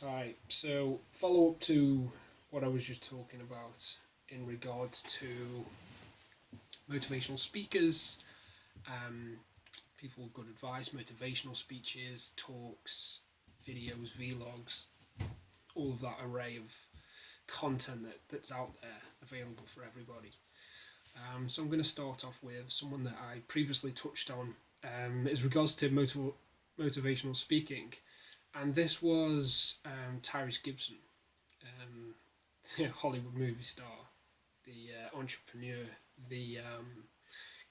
Alright, so follow up to what I was just talking about in regards to motivational speakers, um, people with good advice, motivational speeches, talks, videos, vlogs, all of that array of content that's out there available for everybody. So I'm going to start off with someone that I previously touched on as regards to motivational speaking, and this was Tyrese Gibson, Hollywood movie star, the entrepreneur, the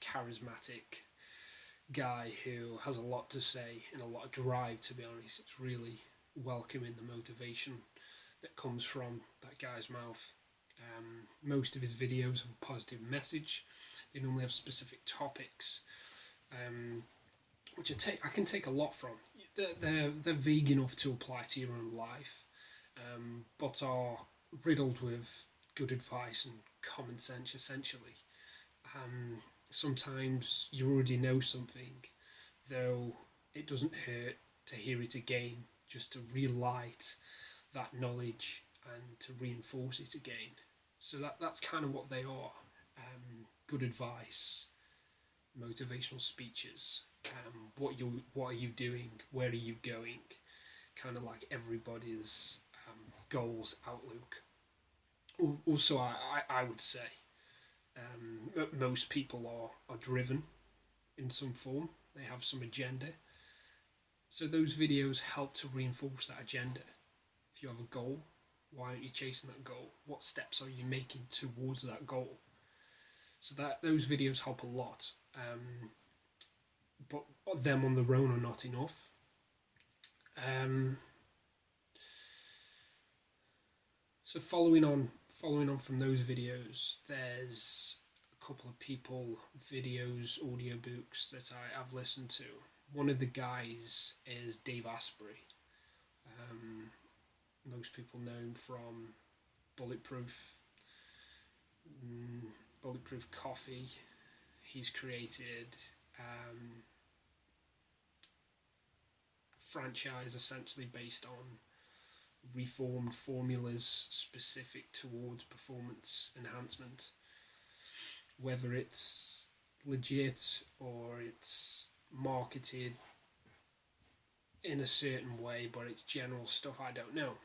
charismatic guy who has a lot to say and a lot of drive. To be honest, it's really welcoming the motivation that comes from that guy's mouth. Most of his videos have a positive message. They normally have specific topics, which I can take a lot from. They're vague enough to apply to your own life, but are riddled with good advice and common sense. Essentially, sometimes you already know something, though it doesn't hurt to hear it again, just to relight that knowledge and to reinforce it again. So that's kind of what they are. Good advice, motivational speeches. What are you doing? Where are you going? Kind of like everybody's goals outlook. Also, I would say most people are driven in some form. They have some agenda. So those videos help to reinforce that agenda. If you have a goal, why aren't you chasing that goal? What steps are you making towards that goal? So that those videos help a lot. But them on their own are not enough. So following on from those videos, there's a couple of people, videos, audiobooks that I've listened to. One of the guys is Dave Asprey. Most people know him from Bulletproof, Bulletproof Coffee. He's created a franchise essentially based on reformed formulas specific towards performance enhancement. Whether it's legit or it's marketed in a certain way, but it's general stuff, I don't know.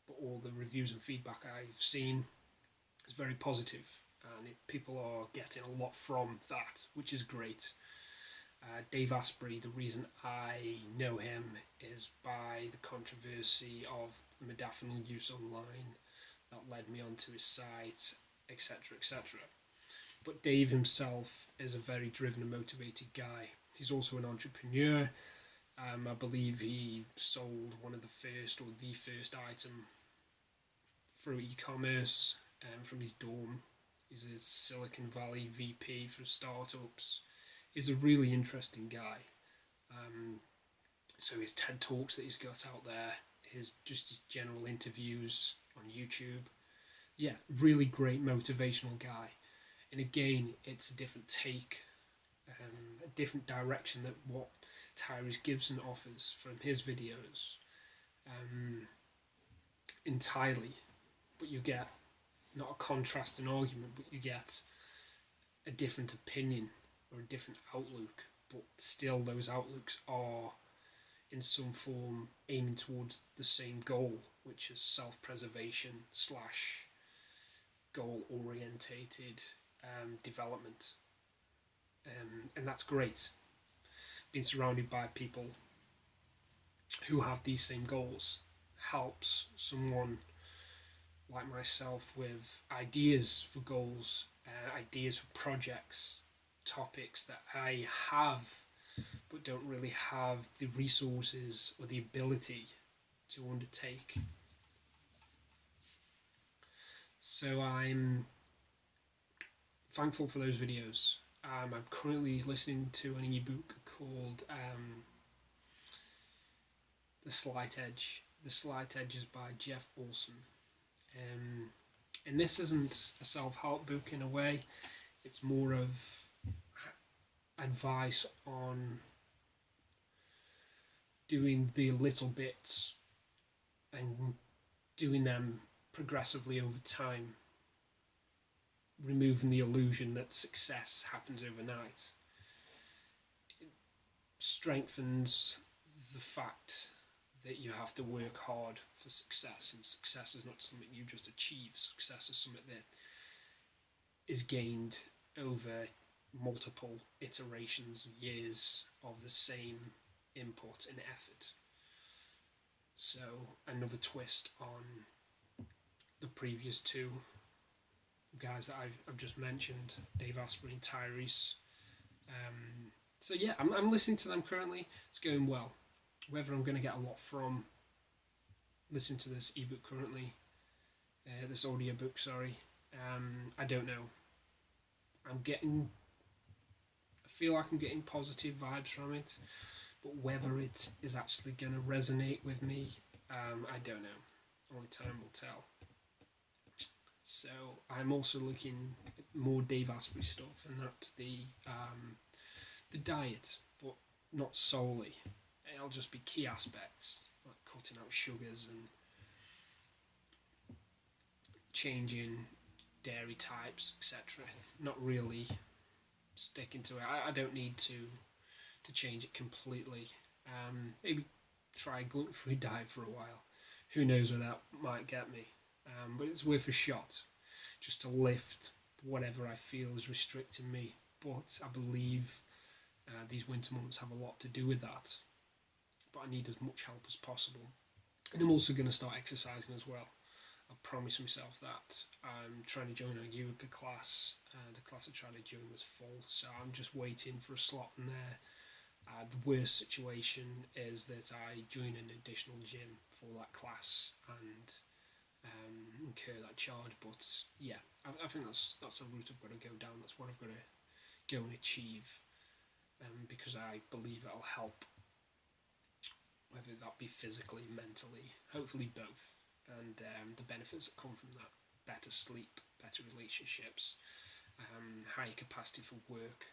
But all the reviews and feedback I've seen is very positive, and people are getting a lot from that, which is great. Dave Asprey, the reason I know him is by the controversy of modafinil use online that led me onto his site, etc., etc. But Dave himself is a very driven and motivated guy. He's also an entrepreneur. I believe he sold one of the first or the first item through e-commerce from his dorm. He's a Silicon Valley VP for startups. He's a really interesting guy. So his TED Talks that he's got out there, his general interviews on YouTube. Yeah, really great motivational guy. And again, it's a different take, a different direction that what Tyrese Gibson offers from his videos entirely. But you get not a contrasting argument, but you get a different opinion or a different outlook, but still those outlooks are in some form aiming towards the same goal, which is self-preservation slash goal-orientated development. And that's great. Being surrounded by people who have these same goals helps someone like myself with ideas for goals, ideas for projects, topics that I have but don't really have the resources or the ability to undertake. So I'm thankful for those videos. I'm currently listening to an ebook called The Slight Edge. The Slight Edge is by Jeff Olson. And this isn't a self-help book in a way. It's more of advice on doing the little bits and doing them progressively over time, removing the illusion that success happens overnight, it strengthens the fact that you have to work hard for success, and success is not something you just achieve. Success is something that is gained over multiple iterations, years of the same input and effort. So another twist on the previous two guys that I've just mentioned, Dave Asprey and Tyrese. So yeah, I'm listening to them currently. It's going well. Whether I'm going to get a lot from listening to this ebook currently, this audiobook, sorry, I don't know. I feel like I'm getting positive vibes from it, but whether it is actually going to resonate with me, I don't know. Only time will tell. So I'm also looking at more Dave Asprey stuff, and that's the diet, but not solely. It'll just be key aspects like cutting out sugars and changing dairy types, etc. Not really sticking to it. I don't need to change it completely. Maybe try a gluten-free diet for a while. Who knows where that might get me. But it's worth a shot, just to lift whatever I feel is restricting me. But I believe these winter months have a lot to do with that. But I need as much help as possible. And I'm also going to start exercising as well. I promised myself that. I'm trying to join a yoga class. The class I tried to join was full, so I'm just waiting for a slot in there. The worst situation is that I join an additional gym for that class and incur that charge. But yeah, I think that's a route I've got to go down. That's what I've got to go and achieve, because I believe it'll help, whether that be physically, mentally, hopefully both, and the benefits that come from that: better sleep, better relationships, higher capacity for work,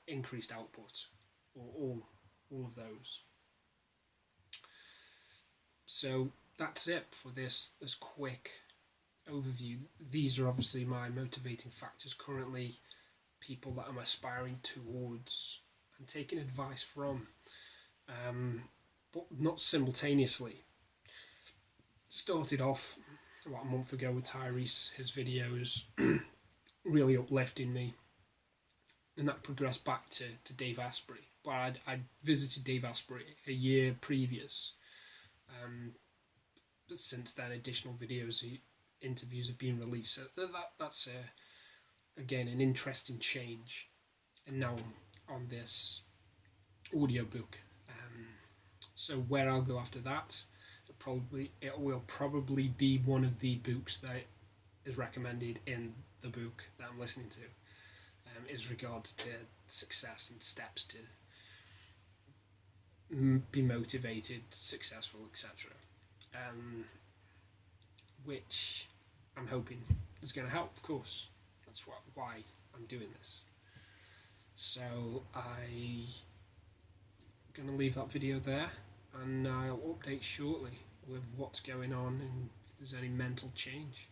increased output, all of those. So that's it for this quick overview. These are obviously my motivating factors currently, people that I'm aspiring towards and taking advice from, but not simultaneously. Started off about a month ago with Tyrese, his videos really uplifting me, and that progressed back to Dave Asprey. But I'd visited Dave Asprey a year previous, but since then additional interviews have been released. So that's again an interesting change. And now on this audiobook. So where I'll go after that, it will probably be one of the books that is recommended in the book that I'm listening to, is regards to success and steps to be motivated, successful, etc. Which I'm hoping is going to help, of course. That's why I'm doing this. So I'm going to leave that video there, and I'll update shortly with what's going on and if there's any mental change.